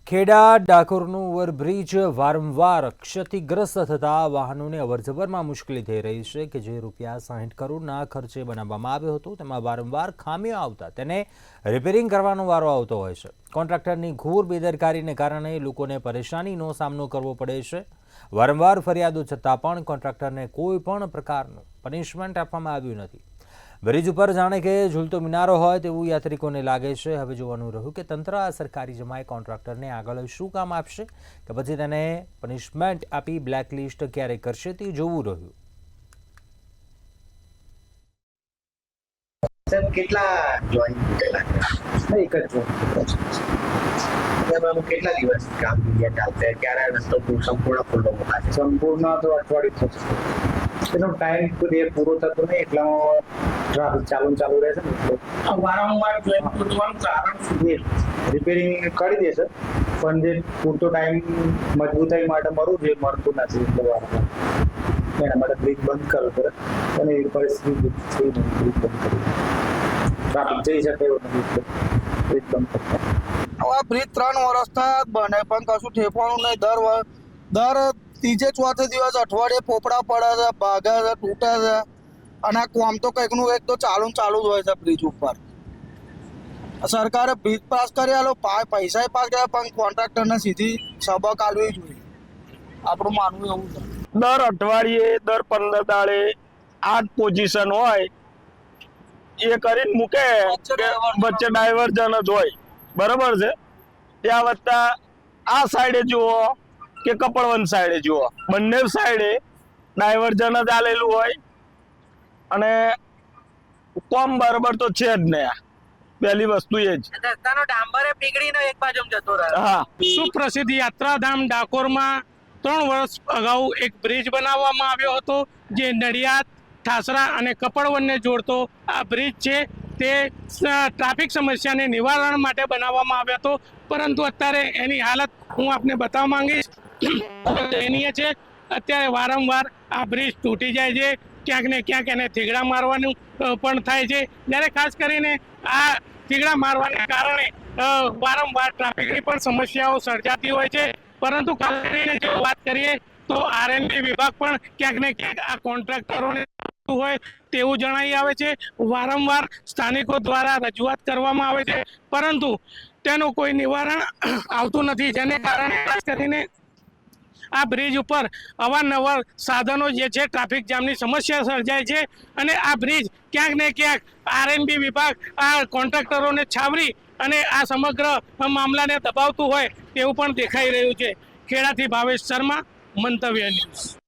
Kheda ડાકોરનું overbridge વારંવાર ક્ષતિગ્રસ્ત થતા વાહનોને અવરજવરમાં મુશ્કેલી થઈ રહી છે કે જે રૂપિયા 60 કરોડના ખર્ચે બનાવવામાં આવ્યો હતો તેમાં વારંવાર ખામીઓ આવતા તેને રિપેરિંગ કરવાનો વારો આવતો હોય છે। કોન્ટ્રાક્ટરની ઘોર બેદરકારીને કારણે લોકોને પરેશાનીનો સામનો કરવો પડે છે। વારંવાર ફરિયાદો છતાં પણ કોન્ટ્રાક્ટરને કોઈ પણ પ્રકારનું પનિશમેન્ટ આપવામાં આવ્યું નથી। બ્રિજ ઉપર જાણે કે ઝૂલતો મિનારો હોય તેવું યાત્રિકોને લાગે છે। હવે જોવાનું રહ્યું કે તંત્ર આ સરકારી જમાએ કોન્ટ્રાક્ટરને આગળ શું કામ આપશે કે પછી તેને પનિશમેન્ટ આપી બ્લેકલિસ્ટ ક્યારે કરશે તે જોવું રહ્યું। સર કેટલા જોઈન થયેલા એક જ એમાં કેટલા દિવસ કામગીરી ચાલશે ક્યારે રસ્તો સંપૂર્ણ ખુલ્લો મુકાશે? સંપૂર્ણ તો અઠવાડિયું થશે એનો ટાઈમ પૂરો થતો નહીં એટલામાં ટ્રાફિક ચાલુ રહેશે ને એટલે વારંવાર જોઈન કરવાનું કારણ રિપેરિંગ કરી દેશે પણ જે પૂરતો ટાઈમ મજબૂતાઈ માટે મળવું જોઈએ મળતું નથી એટલે વારંવાર એના માટે બ્રિજ બંધ કરવું પડે અને એ પરિસ્થિતિ બ્રિજ બંધ કરવી ટ્રાફિક જઈ શકે એવું નથી એટલે બ્રિજ બંધ કરતા આ બ્રિજ 3 વર્ષથી બને પણ કશું ઠેકવાનું નહીં। દર ત્રીજે ચોથે દિવસ અઠવાડિયે પોપડા પડે છે, ભાગે છે, તૂટે છે અને કોમ તો કંઈકનું કંઈક તો ચાલુ જ હોય છે બ્રિજ ઉપર। સરકારે બ્રિજ પાસ કરી આલો પૈસા પાસ કર્યા પણ કોન્ટ્રાક્ટરને સીધી સબક આલવી જોઈએ, આપણું માનવું એવું છે। દર અઠવાડિયે દર 15 દાડે 8 પોઝિશન હોય એ કરીને મૂકે કે વચ્ચે ડાયવર્જન જ હોય બરાબર છે। ત્યાં વત્તા આ સાઈડે જુઓ કે કપડવંત સાઈડે જુઓ બંને સાઈડે ડાયવર્જન જ આલેલું હોય અને કોમ બરાબર તો છે જ નહીં। પહેલી વસ્તુ એ જ રસ્તાનો ડાંબર પીગળીને એક બાજુ જતો રહ્યો। હા, સુપ્રસિદ્ધ યાત્રાધામ ડાકોરમાં 3 વર્ષ અગાઉ એક બ્રિજ બનાવવામાં આવ્યો હતો જે નડિયાદ, ઠાસરા અને કપડવનને જોડતો આ બ્રિજ છે તે ટ્રાફિક સમસ્યાને નિવારણ માટે બનાવવામાં આવ્યો હતો, પરંતુ અત્યારે એની હાલત હું આપને બતાવવા માંગીશ દયનીય છે। અત્યારે વારંવાર આ બ્રિજ તૂટી જાય છે, ક્યાંક ને ક્યાંક એને થીગડા મારવાનું પણ થાય છે, જ્યારે ખાસ કરીને આ થીગડા મારવાને કારણે વારંવાર ટ્રાફિકની પણ સમસ્યાઓ સર્જાતી હોય છે। પરંતુ ખાસ કરીને જો વાત કરીએ તો આરએનબી વિભાગ પણ ક્યાંક ને ક્યાંક આ કોન્ટ્રાક્ટરોને હોય તેવું જણાઈ આવે છે। વારંવાર સ્થાનિકો દ્વારા રજૂઆત કરવામાં આવે છે પરંતુ તેનું કોઈ નિવારણ આવતું નથી, જેને કારણે ખાસ કરીને આ બ્રિજ ઉપર અવારનવાર સાધનો જે છે ટ્રાફિક જામની સમસ્યા સર્જાય છે અને આ બ્રિજ ક્યાંક ને ક્યાંક આરએનબી વિભાગ આ કોન્ટ્રાક્ટરોને છાવરી અને આ સમગ્ર મામલાને દબાવતું હોય તેવું પણ દેખાઈ રહ્યું છે। ખેડાથી ભાવેશ શર્મા, મંતવ્ય ન્યૂઝ।